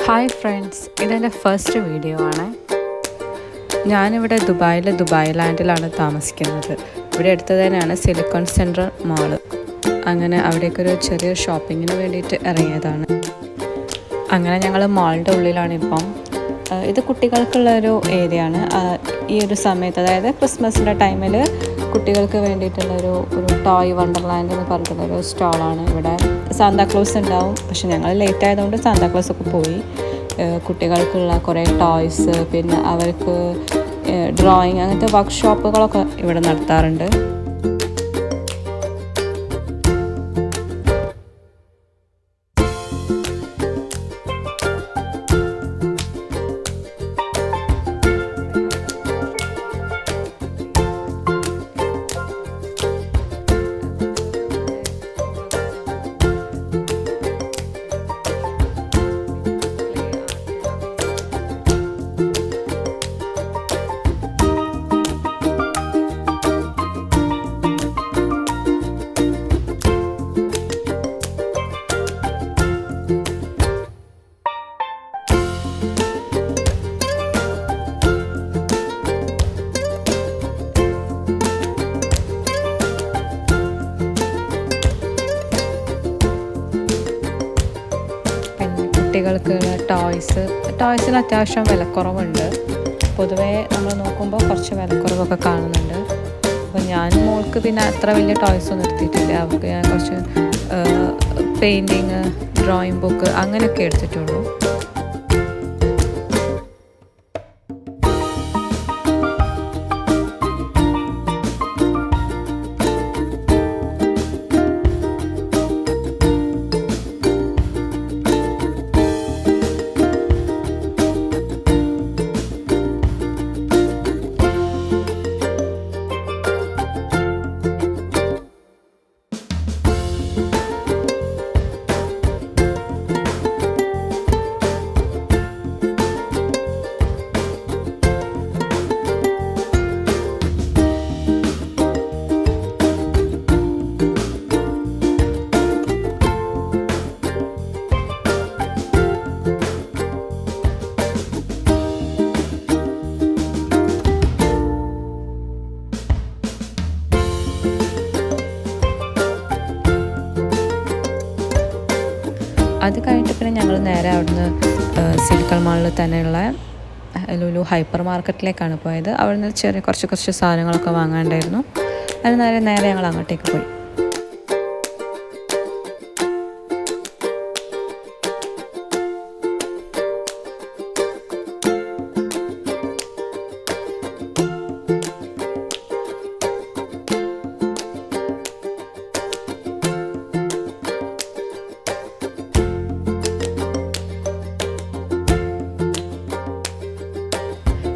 Hi friends, ഇതെൻ്റെ first video ആണ്. ഞാനിവിടെ ദുബായ് ലാൻഡിലാണ് താമസിക്കുന്നത്. ഇവിടെ അടുത്ത് തന്നെയാണ് സിലിക്കൺ സെൻട്രൽ മാള്. അങ്ങനെ അവിടേക്കൊരു ചെറിയ ഷോപ്പിങ്ങിന് വേണ്ടിയിട്ട് ഇറങ്ങിയതാണ്. അങ്ങനെ ഞങ്ങൾ മാളിൻ്റെ ഉള്ളിലാണ് ഇപ്പം. ഇത് കുട്ടികൾക്കുള്ളൊരു ഏരിയ ആണ്. ഈ ഒരു സമയത്ത്, അതായത് ക്രിസ്മസിൻ്റെ ടൈമിൽ കുട്ടികൾക്ക് വേണ്ടിയിട്ടുള്ളൊരു ടോയ് വണ്ടർലാൻഡ് എന്ന് പറഞ്ഞിട്ടുള്ളൊരു സ്റ്റാളാണ്. ഇവിടെ സാന്താക്ലോസ് ഉണ്ടാവും. പക്ഷെ ഞങ്ങൾ ലേറ്റ് ആയതുകൊണ്ട് സാന്താക്ലോസ് ഒക്കെ പോയി. കുട്ടികൾക്കുള്ള കുറേ ടോയ്സ്, പിന്നെ അവർക്ക് ഡ്രോയിങ്, അങ്ങനത്തെ വർക്ക്ഷോപ്പുകളൊക്കെ ഇവിടെ നടത്താറുണ്ട്. കുട്ടികൾക്കുള്ള ടോയ്സിന് അത്യാവശ്യം വിലക്കുറവുണ്ട്. പൊതുവേ നമ്മൾ നോക്കുമ്പോൾ കുറച്ച് വിലക്കുറവൊക്കെ കാണുന്നുണ്ട്. അപ്പോൾ ഞാൻ മോൾക്ക് പിന്നെ അത്ര വലിയ ടോയ്സൊന്നും എടുത്തിട്ടില്ല. അവർക്ക് ഞാൻ കുറച്ച് പെയിൻറ്റിങ്, ഡ്രോയിങ് ബുക്ക് അങ്ങനെയൊക്കെ എടുത്തിട്ടുള്ളൂ. അത് കഴിഞ്ഞിട്ട് പിന്നെ ഞങ്ങൾ നേരെ അവിടുന്ന് സിലിക്കൺ മാളിൽ തന്നെയുള്ള ലുലു ഹൈപ്പർ മാർക്കറ്റിലേക്കാണ് പോയത്. അവിടുന്ന് കുറച്ച് സാധനങ്ങളൊക്കെ വാങ്ങാണ്ടായിരുന്നു. അതിന് നേരെ ഞങ്ങൾ അങ്ങോട്ടേക്ക് പോയി.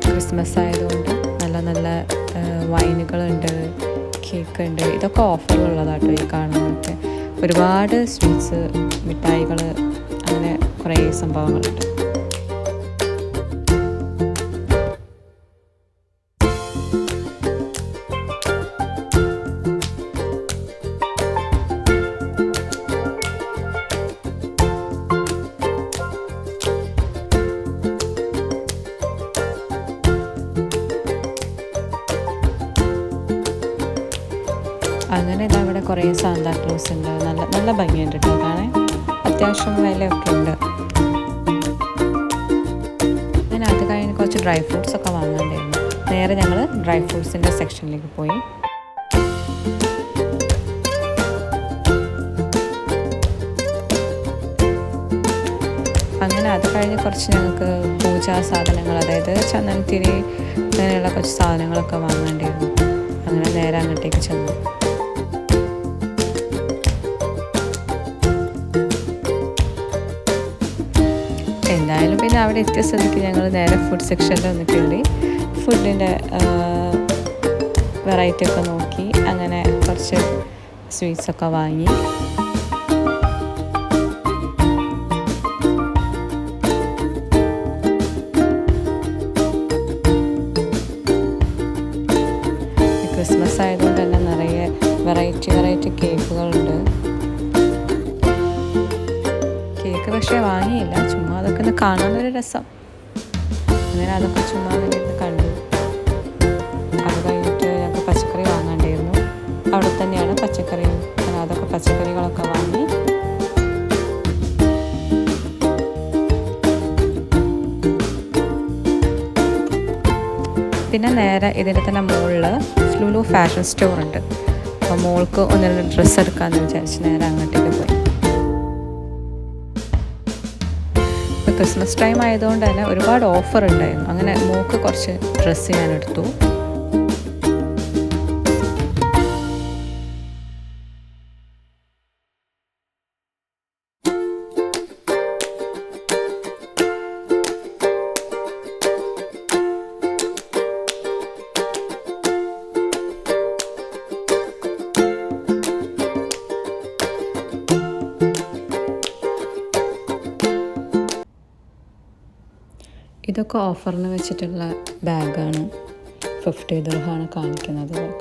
ക്രിസ്മസ് ആയതുകൊണ്ട് നല്ല വൈനുകളുണ്ട്, കേക്ക് ഉണ്ട്. ഇതൊക്കെ ഓഫറിലുള്ളതാട്ടോ ഈ കാണുന്നതൊക്കെ. ഒരുപാട് സ്വീറ്റ്സ്, മിഠായികൾ, അങ്ങനെ കുറേ സംഭവങ്ങളുണ്ട്. അങ്ങനെ ഇതാ ഇവിടെ കുറേ സാന്താക്ലോസ് ഉണ്ട്. നല്ല ഭംഗിയുണ്ട് കേട്ടോ കാണാൻ. അത്യാവശ്യം വിലയൊക്കെ ഉണ്ട്. അങ്ങനെ അത് കഴിഞ്ഞ് കുറച്ച് ഡ്രൈ ഫ്രൂട്ട്സ് ഒക്കെ വാങ്ങാണ്ടായിരുന്നു. നേരെ ഞങ്ങൾ ഡ്രൈ ഫ്രൂട്ട്സിൻ്റെ സെക്ഷനിലേക്ക് പോയി. അങ്ങനെ അത് കഴിഞ്ഞ് കുറച്ച് ഞങ്ങൾക്ക് പൂജാ സാധനങ്ങൾ, അതായത് ചന്ദനത്തിരി, അങ്ങനെയുള്ള കുറച്ച് സാധനങ്ങളൊക്കെ വാങ്ങാണ്ടായിരുന്നു. അങ്ങനെ നേരെ അങ്ങോട്ടേക്ക് ചെന്നു. എന്തായാലും പിന്നെ അവിടെ എത്തിയ സ്ഥിതിക്ക് ഞങ്ങൾ നേരെ ഫുഡ് സെക്ഷനിൽ ഒന്ന് കയറി ഫുഡിൻ്റെ വെറൈറ്റി ഒക്കെ നോക്കി. അങ്ങനെ കുറച്ച് സ്വീറ്റ്സൊക്കെ വാങ്ങി. ക്രിസ്മസ് ആയതുകൊണ്ട് തന്നെ നിറയെ വെറൈറ്റി കേക്കുകളുണ്ട്. കേക്ക് പക്ഷേ വാങ്ങിയില്ല. വാങ്ങിയില്ല, ചുമ്മാ അതൊക്കെ ഒന്ന് കാണാനൊരു രസം. അങ്ങനെ അതൊക്കെ ചുമ്മാ അങ്ങനെ ഇരുന്ന് കണ്ടു. അത് കഴിഞ്ഞിട്ട് ഞങ്ങൾക്ക് പച്ചക്കറി വാങ്ങാണ്ടായിരുന്നു. അവിടെ തന്നെയാണ് പച്ചക്കറിയും, അതൊക്കെ പച്ചക്കറികളൊക്കെ വാങ്ങി. പിന്നെ നേരെ ഇതിൻ്റെ തന്നെ മുകളിൽ ലുലു ഫാഷൻ സ്റ്റോർ ഉണ്ട്. അപ്പോൾ മോൾക്ക് ഒന്ന് രണ്ട് ഡ്രസ്സ് എടുക്കാമെന്ന് വിചാരിച്ച് നേരെ അങ്ങോട്ടേക്ക് പോയി. ഇപ്പോൾ ക്രിസ്മസ് ടൈം ആയതുകൊണ്ട് തന്നെ ഒരുപാട് ഓഫർ ഉണ്ടായിരുന്നു. അങ്ങനെ മോൾക്ക് കുറച്ച് ഡ്രസ്സ് ഞാൻ എടുത്തു. ഇതൊക്കെ ഓഫറിന് വെച്ചിട്ടുള്ള ബാഗാണ്. 50 ദിർഹമാണ് കാണിക്കുന്നത് ബാഗ്.